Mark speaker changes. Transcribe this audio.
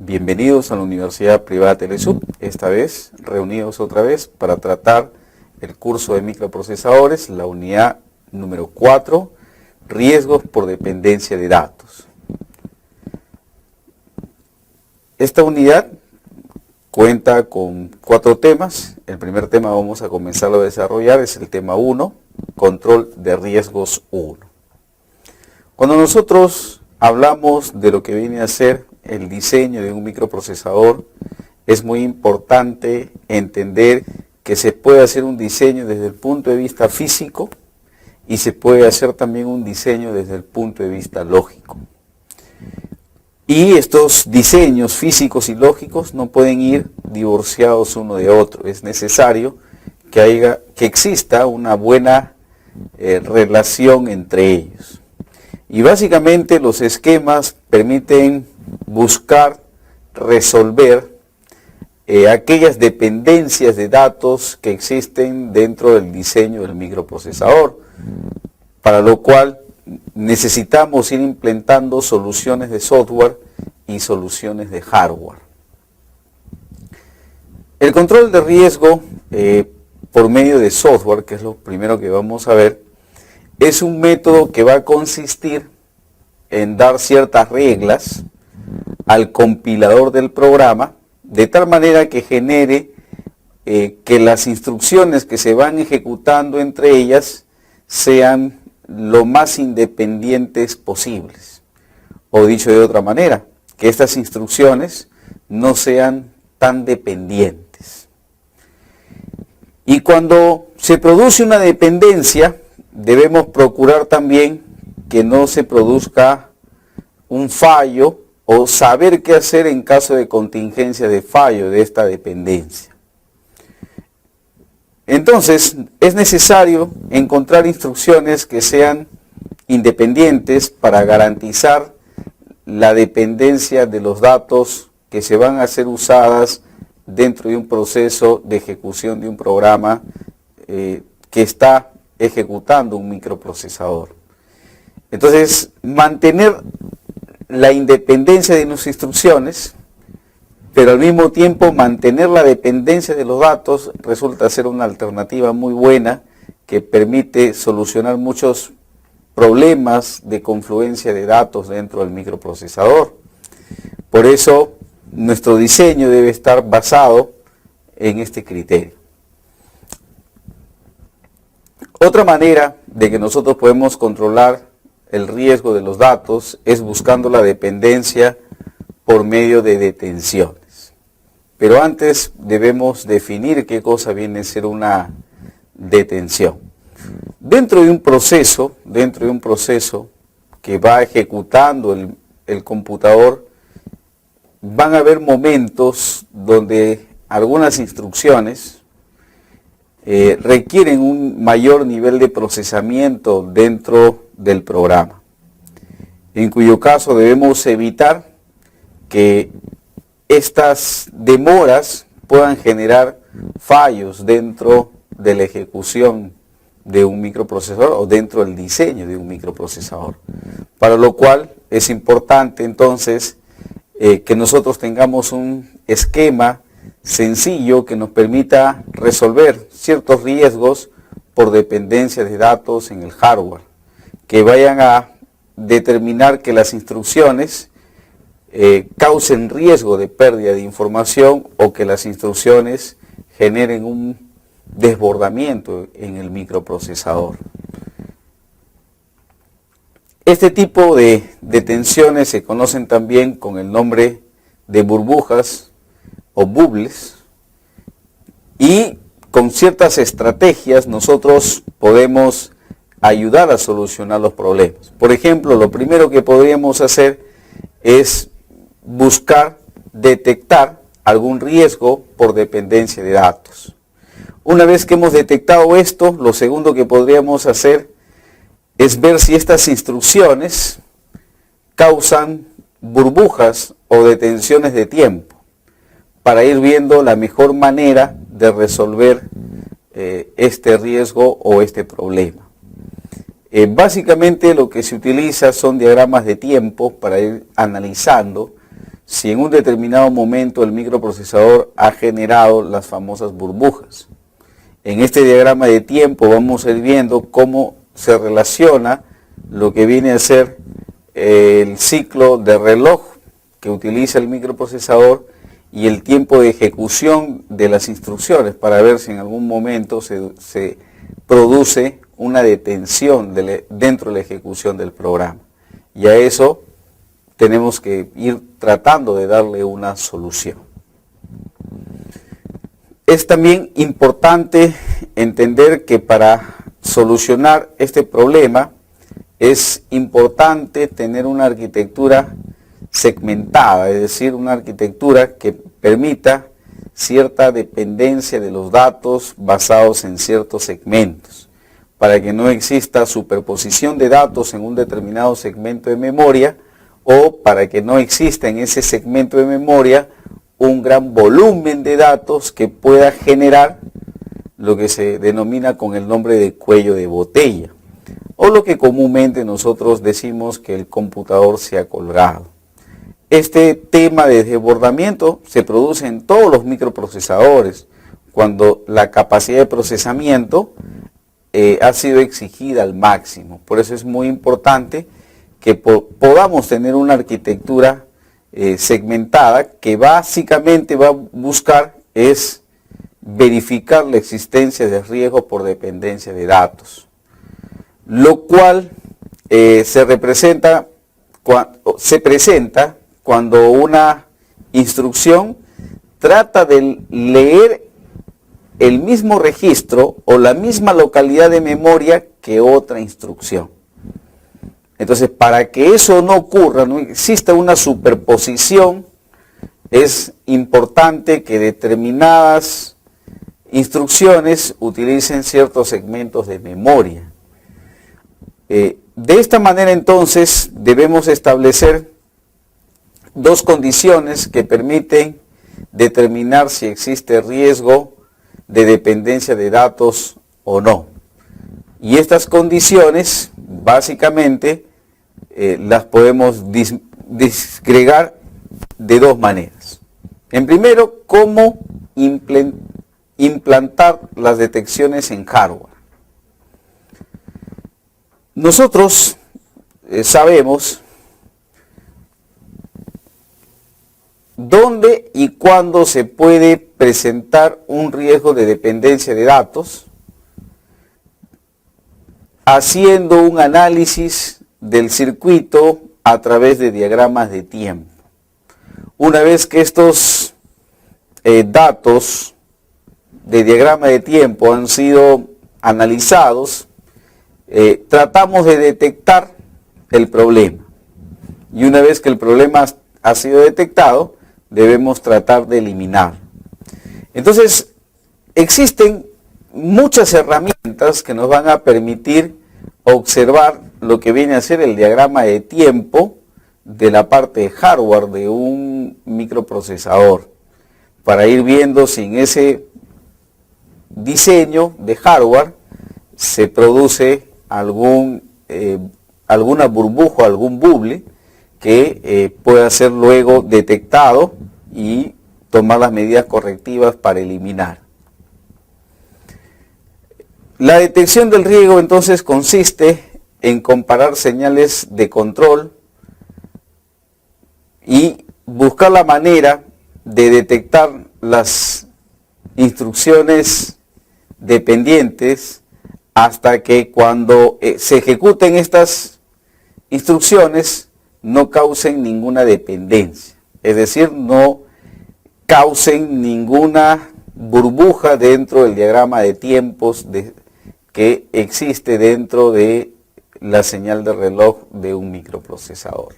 Speaker 1: Bienvenidos a la Universidad Privada Telesub, esta vez reunidos otra vez para tratar el curso de microprocesadores, la unidad número 4, riesgos por dependencia de datos. Esta unidad cuenta con 4 temas. El primer tema vamos a comenzar a desarrollar, es el tema 1, control de riesgos 1. Cuando nosotros hablamos de lo que viene a ser el diseño de un microprocesador, es muy importante entender que se puede hacer un diseño desde el punto de vista físico y se puede hacer también un diseño desde el punto de vista lógico. Y estos diseños físicos y lógicos no pueden ir divorciados uno de otro. Es necesario que exista una buena relación entre ellos. Y básicamente los esquemas permiten buscar resolver aquellas dependencias de datos que existen dentro del diseño del microprocesador, para lo cual necesitamos ir implementando soluciones de software y soluciones de hardware. El control de riesgo por medio de software, que es lo primero que vamos a ver, es un método que va a consistir en dar ciertas reglas al compilador del programa, de tal manera que genere que las instrucciones que se van ejecutando entre ellas sean lo más independientes posibles. O dicho de otra manera, que estas instrucciones no sean tan dependientes. Y cuando se produce una dependencia, debemos procurar también que no se produzca un fallo o saber qué hacer en caso de contingencia de fallo de esta dependencia. Entonces, es necesario encontrar instrucciones que sean independientes para garantizar la dependencia de los datos que se van a ser usadas dentro de un proceso de ejecución de un programa que está ejecutando un microprocesador. Entonces, mantener la independencia de las instrucciones, pero al mismo tiempo mantener la dependencia de los datos, resulta ser una alternativa muy buena que permite solucionar muchos problemas de confluencia de datos dentro del microprocesador. Por eso, nuestro diseño debe estar basado en este criterio. Otra manera de que nosotros podemos controlar el riesgo de los datos es buscando la dependencia por medio de detenciones. Pero antes debemos definir qué cosa viene a ser una detención. Dentro de un proceso que va ejecutando el computador, van a haber momentos donde algunas instrucciones requieren un mayor nivel de procesamiento dentro del programa, en cuyo caso debemos evitar que estas demoras puedan generar fallos dentro de la ejecución de un microprocesador o dentro del diseño de un microprocesador, para lo cual es importante entonces que nosotros tengamos un esquema sencillo que nos permita resolver ciertos riesgos por dependencia de datos en el hardware, que vayan a determinar que las instrucciones causen riesgo de pérdida de información o que las instrucciones generen un desbordamiento en el microprocesador. Este tipo de detenciones se conocen también con el nombre de burbujas o bubbles, y con ciertas estrategias nosotros podemos ayudar a solucionar los problemas. Por ejemplo, lo primero que podríamos hacer es buscar detectar algún riesgo por dependencia de datos. Una vez que hemos detectado esto, lo segundo que podríamos hacer es ver si estas instrucciones causan burbujas o detenciones de tiempo, para ir viendo la mejor manera de resolver este riesgo o este problema. Básicamente lo que se utiliza son diagramas de tiempo para ir analizando si en un determinado momento el microprocesador ha generado las famosas burbujas. En este diagrama de tiempo vamos a ir viendo cómo se relaciona lo que viene a ser el ciclo de reloj que utiliza el microprocesador y el tiempo de ejecución de las instrucciones para ver si en algún momento se produce una detención dentro de la ejecución del programa. Y a eso tenemos que ir tratando de darle una solución. Es también importante entender que para solucionar este problema es importante tener una arquitectura segmentada, es decir, una arquitectura que permita cierta dependencia de los datos basados en ciertos segmentos, para que no exista superposición de datos en un determinado segmento de memoria o para que no exista en ese segmento de memoria un gran volumen de datos que pueda generar lo que se denomina con el nombre de cuello de botella, o lo que comúnmente nosotros decimos que el computador se ha colgado. Este tema de desbordamiento se produce en todos los microprocesadores cuando la capacidad de procesamiento ha sido exigida al máximo. Por eso es muy importante que podamos tener una arquitectura segmentada que básicamente va a buscar es verificar la existencia de riesgo por dependencia de datos, lo cual se presenta cuando una instrucción trata de leer el mismo registro o la misma localidad de memoria que otra instrucción. Entonces, para que eso no ocurra, no exista una superposición, es importante que determinadas instrucciones utilicen ciertos segmentos de memoria. De esta manera, entonces, debemos establecer dos condiciones que permiten determinar si existe riesgo de dependencia de datos o no. Y estas condiciones, básicamente, las podemos disgregar de dos maneras. En primero, cómo implantar las detecciones en hardware. Nosotros sabemos dónde y cuándo se puede presentar un riesgo de dependencia de datos, haciendo un análisis del circuito a través de diagramas de tiempo. Una vez que estos datos de diagrama de tiempo han sido analizados, tratamos de detectar el problema. Y una vez que el problema ha sido detectado, debemos tratar de eliminarlo. Entonces, existen muchas herramientas que nos van a permitir observar lo que viene a ser el diagrama de tiempo de la parte de hardware de un microprocesador, para ir viendo si en ese diseño de hardware se produce alguna burbuja, algún buble que pueda ser luego detectado y tomar las medidas correctivas para eliminar. La detección del riesgo entonces consiste en comparar señales de control y buscar la manera de detectar las instrucciones dependientes hasta que cuando se ejecuten estas instrucciones no causen ninguna dependencia, es decir, no causen ninguna burbuja dentro del diagrama de tiempos que existe dentro de la señal de reloj de un microprocesador.